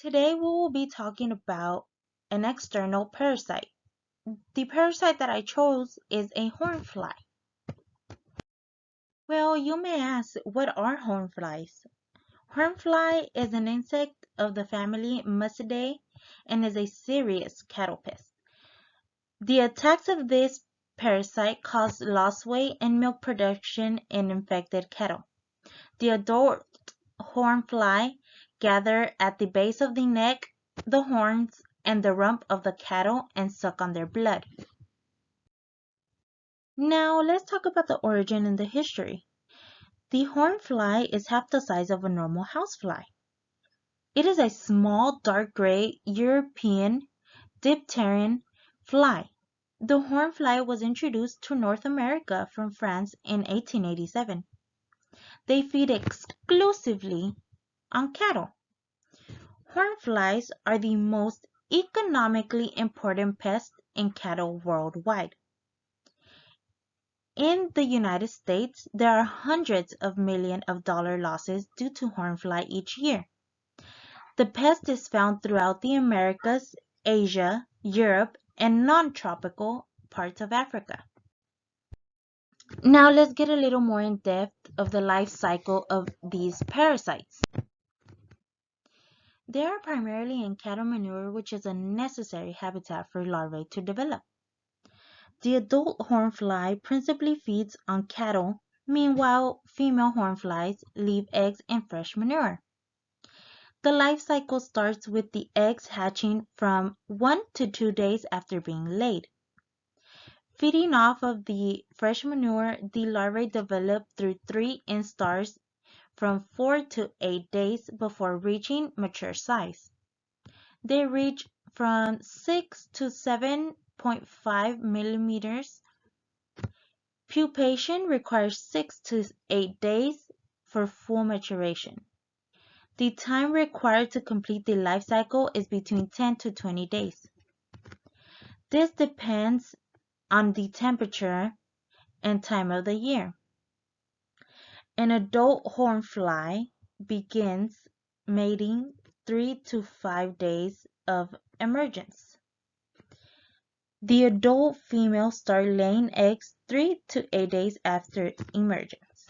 Today we will be talking about an external parasite. The parasite that I chose is a hornfly. Well, you may ask, what are hornflies? Hornfly is an insect of the family Mucidae and is a serious cattle pest. The attacks of this parasite cause lost weight and milk production in infected cattle. The adult hornfly gather at the base of the neck, the horns, and the rump of the cattle and suck on their blood. Now let's talk about the origin and the history. The hornfly is half the size of a normal housefly. It is a small dark gray European dipteran fly. The hornfly was introduced to North America from France in 1887. They feed exclusively on cattle. Hornflies are the most economically important pest in cattle worldwide. In the United States, there are hundreds of millions of dollar losses due to hornfly each year. The pest is found throughout the Americas, Asia, Europe, and non-tropical parts of Africa. Now let's get a little more in depth of the life cycle of these parasites. They are primarily in cattle manure, which is a necessary habitat for larvae to develop. The adult hornfly principally feeds on cattle, meanwhile female hornflies leave eggs in fresh manure. The life cycle starts with the eggs hatching from 1 to 2 days after being laid. Feeding off of the fresh manure, the larvae develop through 3 instars from 4 to 8 days before reaching mature size. They reach from 6 to 7.5 millimeters. Pupation requires 6 to 8 days for full maturation. The time required to complete the life cycle is between 10 to 20 days. This depends on the temperature and time of the year. An adult hornfly begins mating 3 to 5 days of emergence. The adult females start laying eggs 3 to 8 days after emergence.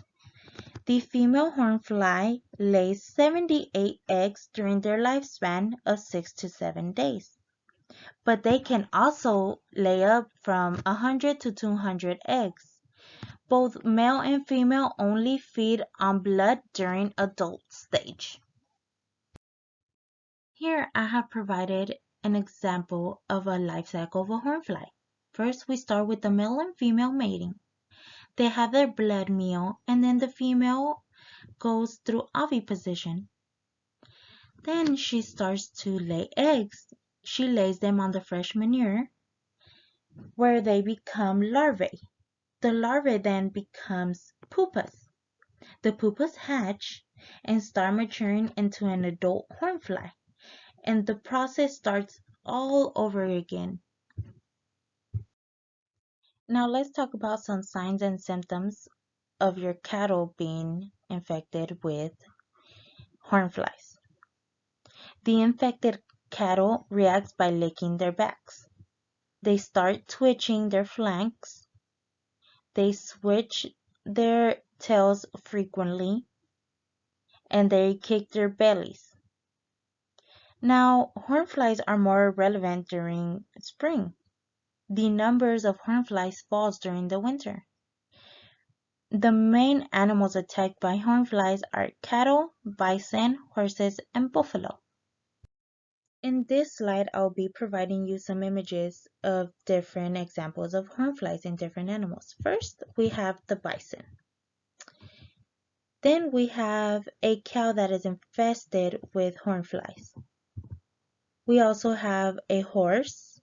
The female hornfly lays 78 eggs during their lifespan of 6 to 7 days, but they can also lay up from 100 to 200 eggs. Both male and female only feed on blood during adult stage. Here I have provided an example of a life cycle of a hornfly. First, we start with the male and female mating. They have their blood meal, and then the female goes through oviposition. Then she starts to lay eggs. She lays them on the fresh manure, where they become larvae. The larvae then becomes pupas. The pupas hatch and start maturing into an adult hornfly, and the process starts all over again. Now let's talk about some signs and symptoms of your cattle being infected with hornflies. The infected cattle reacts by licking their backs. They start twitching their flanks. They switch their tails frequently, and they kick their bellies. Now, hornflies are more relevant during spring. The numbers of hornflies falls during the winter. The main animals attacked by hornflies are cattle, bison, horses, and buffalo. In this slide, I'll be providing you some images of different examples of hornflies in different animals. First, we have the bison. Then we have a cow that is infested with hornflies. We also have a horse,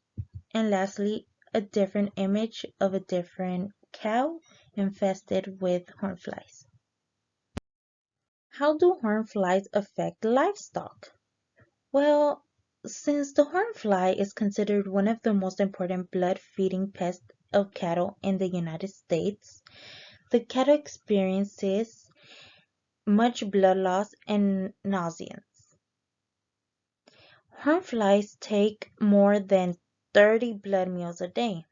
and lastly, a different image of a different cow infested with hornflies. How do hornflies affect livestock? Well, since the hornfly is considered one of the most important blood-feeding pests of cattle in the United States, the cattle experiences much blood loss and nausea. Horn flies take more than 30 blood meals a day.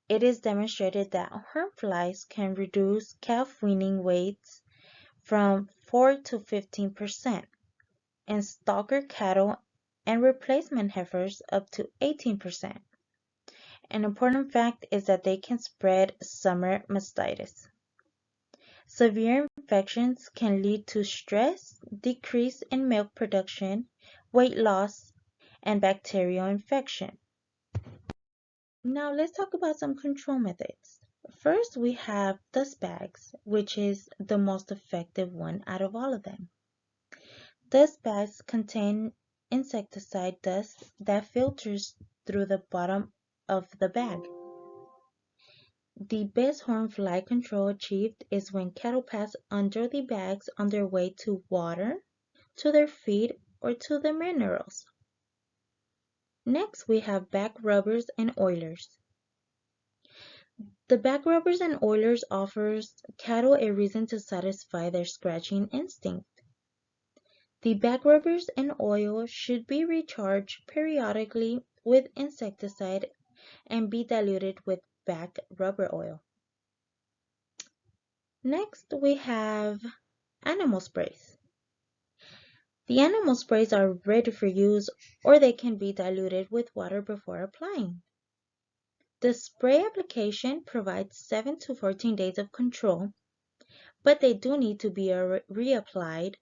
It is demonstrated that horn flies can reduce calf weaning weights from 4 to 15%, and stalker cattle and replacement heifers up to 18%. An important fact is that they can spread summer mastitis. Severe infections can lead to stress, decrease in milk production, weight loss, and bacterial infection. Now let's talk about some control methods. First, we have dust bags, which is the most effective one out of all of them. Dust bags contain insecticide dust that filters through the bottom of the bag. The best horn fly control achieved is when cattle pass under the bags on their way to water, to their feed, or to the minerals. Next, we have back rubbers and oilers. The back rubbers and oilers offers cattle a reason to satisfy their scratching instinct. The back rubbers and oil should be recharged periodically with insecticide and be diluted with back rubber oil. Next, we have animal sprays. The animal sprays are ready for use, or they can be diluted with water before applying. The spray application provides 7 to 14 days of control, but they do need to be reapplied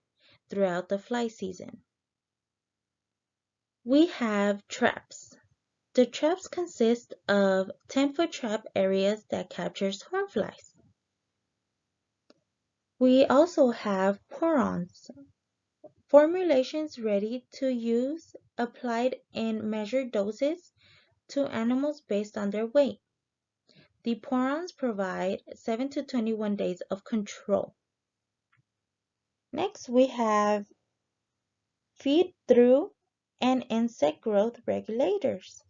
throughout the fly season. We have traps. The traps consist of 10-foot trap areas that captures horn flies. We also have pour-ons, formulations ready to use, applied in measured doses to animals based on their weight. The pour-ons provide 7 to 21 days of control. Next, we have feed-through and insect growth regulators.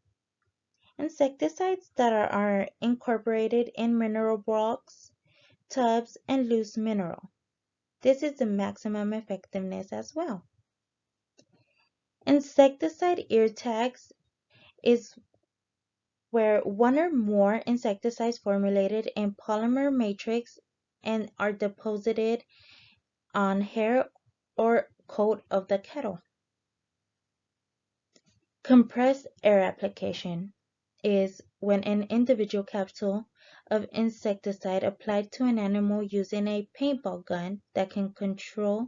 Insecticides that are incorporated in mineral blocks, tubs, and loose mineral. This is the maximum effectiveness as well. Insecticide ear tags is where one or more insecticides formulated in polymer matrix and are deposited on hair or coat of the cattle. Compressed air application is when an individual capsule of insecticide applied to an animal using a paintball gun that can control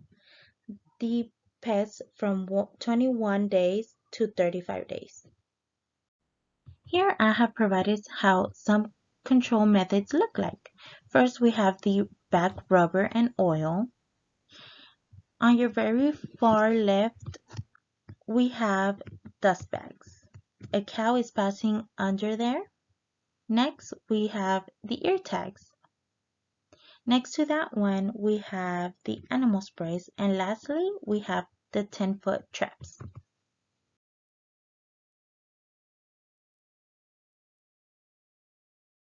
the pests from 21 days to 35 days. Here I have provided how some control methods look like. First, we have the back rubber and oil. On your very far left, we have dust bags. A cow is passing under there. Next, we have the ear tags. Next to that one, we have the animal sprays. And lastly, we have the 10-foot traps.